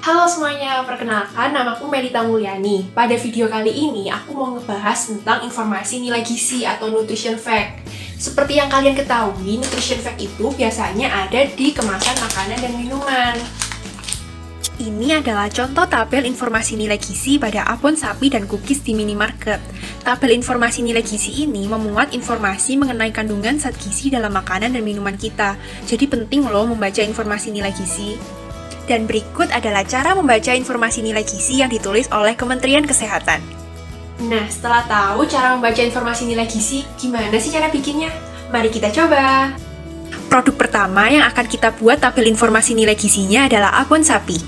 Halo semuanya, perkenalkan namaku Melita Mulyani. Pada video kali ini, aku mau ngebahas tentang informasi nilai gizi atau nutrition fact. Seperti yang kalian ketahui, nutrition fact itu biasanya ada di kemasan makanan dan minuman. Ini adalah contoh tabel informasi nilai gizi pada abon sapi dan cookies di minimarket. Tabel informasi nilai gizi ini memuat informasi mengenai kandungan zat gizi dalam makanan dan minuman kita. Jadi penting loh membaca informasi nilai gizi. Dan berikut adalah cara membaca informasi nilai gizi yang ditulis oleh Kementerian Kesehatan. Nah, setelah tahu cara membaca informasi nilai gizi, gimana sih cara bikinnya? Mari kita coba! Produk pertama yang akan kita buat tabel informasi nilai gizinya adalah abon sapi.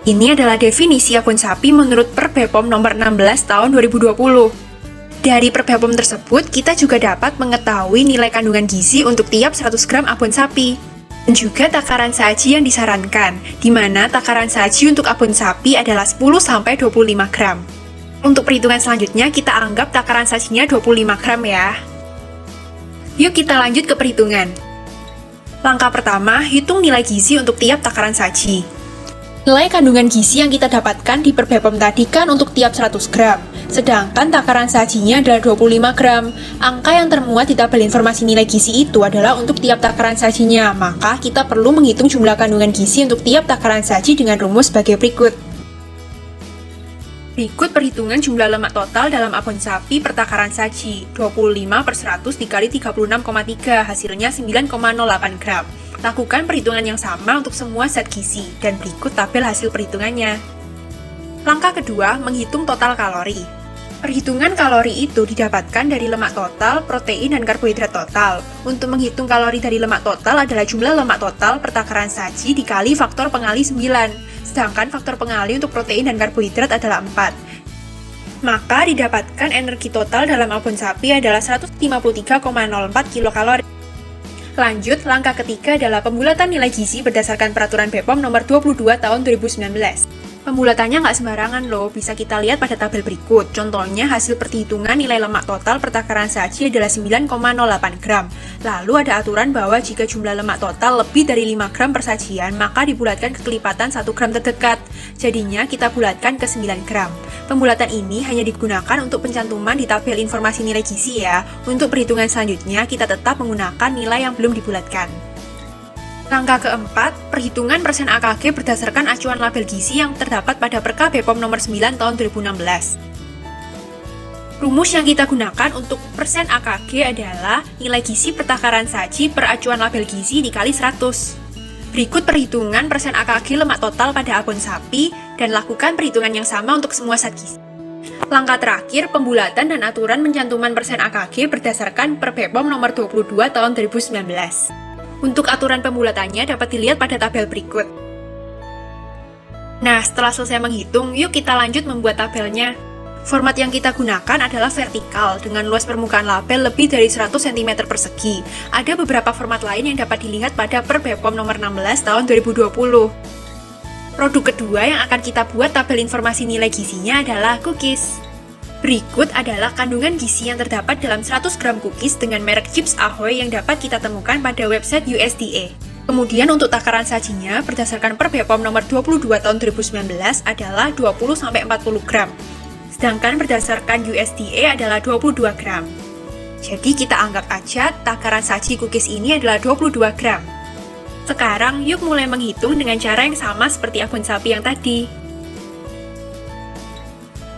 Ini adalah definisi abon sapi menurut Per BPOM nomor 16 tahun 2020. Dari Per BPOM tersebut, kita juga dapat mengetahui nilai kandungan gizi untuk tiap 100 gram abon sapi. Dan juga takaran saji yang disarankan, di mana takaran saji untuk abon sapi adalah 10-25 gram. Untuk perhitungan selanjutnya, kita anggap takaran sajinya 25 gram ya. Yuk kita lanjut ke perhitungan. Langkah pertama, hitung nilai gizi untuk tiap takaran saji. Nilai kandungan gizi yang kita dapatkan di Per BPOM tadi kan untuk tiap 100 gram, sedangkan takaran sajinya adalah 25 gram. Angka yang termuat di tabel informasi nilai gizi itu adalah untuk tiap takaran sajinya, maka kita perlu menghitung jumlah kandungan gizi untuk tiap takaran saji dengan rumus sebagai berikut. Berikut perhitungan jumlah lemak total dalam abon sapi per takaran saji, 25/100 dikali 36,3, hasilnya 9,08 gram. Lakukan perhitungan yang sama untuk semua zat gizi, dan berikut tabel hasil perhitungannya. Langkah kedua, menghitung total kalori. Perhitungan kalori itu didapatkan dari lemak total, protein, dan karbohidrat total. Untuk menghitung kalori dari lemak total adalah jumlah lemak total per takaran saji dikali faktor pengali 9, sedangkan faktor pengali untuk protein dan karbohidrat adalah 4. Maka didapatkan energi total dalam abon sapi adalah 153,04 kilokalori. Lanjut, langkah ketiga adalah pembulatan nilai gizi berdasarkan Peraturan BPOM nomor 22 tahun 2019. Pembulatannya nggak sembarangan loh, bisa kita lihat pada tabel berikut. Contohnya, hasil perhitungan nilai lemak total per takaran saji adalah 9,08 gram. Lalu ada aturan bahwa jika jumlah lemak total lebih dari 5 gram per sajian, maka dibulatkan ke kelipatan 1 gram terdekat. Jadinya kita bulatkan ke 9 gram. Pembulatan ini hanya digunakan untuk pencantuman di tabel informasi nilai gizi ya. Untuk perhitungan selanjutnya, kita tetap menggunakan nilai yang belum dibulatkan. Langkah keempat, perhitungan persen AKG berdasarkan acuan label gizi yang terdapat pada Perka BPOM nomor 9 tahun 2016. Rumus yang kita gunakan untuk persen AKG adalah nilai gizi per takaran saji per acuan label gizi dikali 100. Berikut perhitungan persen AKG lemak total pada abon sapi, dan lakukan perhitungan yang sama untuk semua zat gizi. Langkah terakhir, pembulatan dan aturan pencantuman persen AKG berdasarkan Per BPOM nomor 22 tahun 2019. Untuk aturan pembulatannya dapat dilihat pada tabel berikut. Nah, setelah selesai menghitung, yuk kita lanjut membuat tabelnya. Format yang kita gunakan adalah vertikal, dengan luas permukaan label lebih dari 100 cm persegi. Ada beberapa format lain yang dapat dilihat pada Per BPOM nomor 16 tahun 2020. Produk kedua yang akan kita buat tabel informasi nilai gizinya adalah cookies. Berikut adalah kandungan gizi yang terdapat dalam 100 gram cookies dengan merek Chips Ahoy yang dapat kita temukan pada website USDA. Kemudian untuk takaran sajinya berdasarkan Per BPOM nomor 22 tahun 2019 adalah 20-40 gram. Sedangkan berdasarkan USDA adalah 22 gram. Jadi kita anggap aja takaran saji cookies ini adalah 22 gram. Sekarang yuk mulai menghitung dengan cara yang sama seperti abon sapi yang tadi.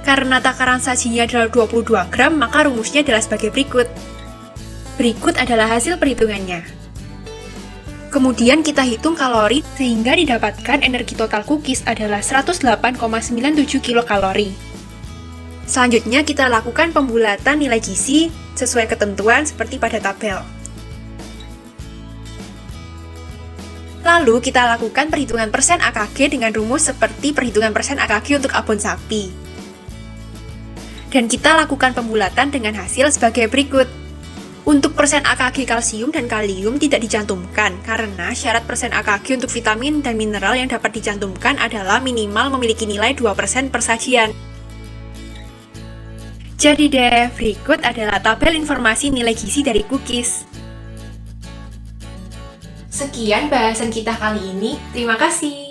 Karena takaran sajinya adalah 22 gram, maka rumusnya adalah sebagai berikut. Berikut adalah hasil perhitungannya. Kemudian kita hitung kalori, sehingga didapatkan energi total cookies adalah 108,97 kilokalori. Selanjutnya kita lakukan pembulatan nilai gizi sesuai ketentuan seperti pada tabel. Lalu kita lakukan perhitungan persen AKG dengan rumus seperti perhitungan persen AKG untuk abon sapi. Dan kita lakukan pembulatan dengan hasil sebagai berikut. Untuk persen AKG kalsium dan kalium tidak dicantumkan, karena syarat persen AKG untuk vitamin dan mineral yang dapat dicantumkan adalah minimal memiliki nilai 2% per sajian. Jadi deh, berikut adalah tabel informasi nilai gizi dari cookies. Sekian bahasan kita kali ini, terima kasih.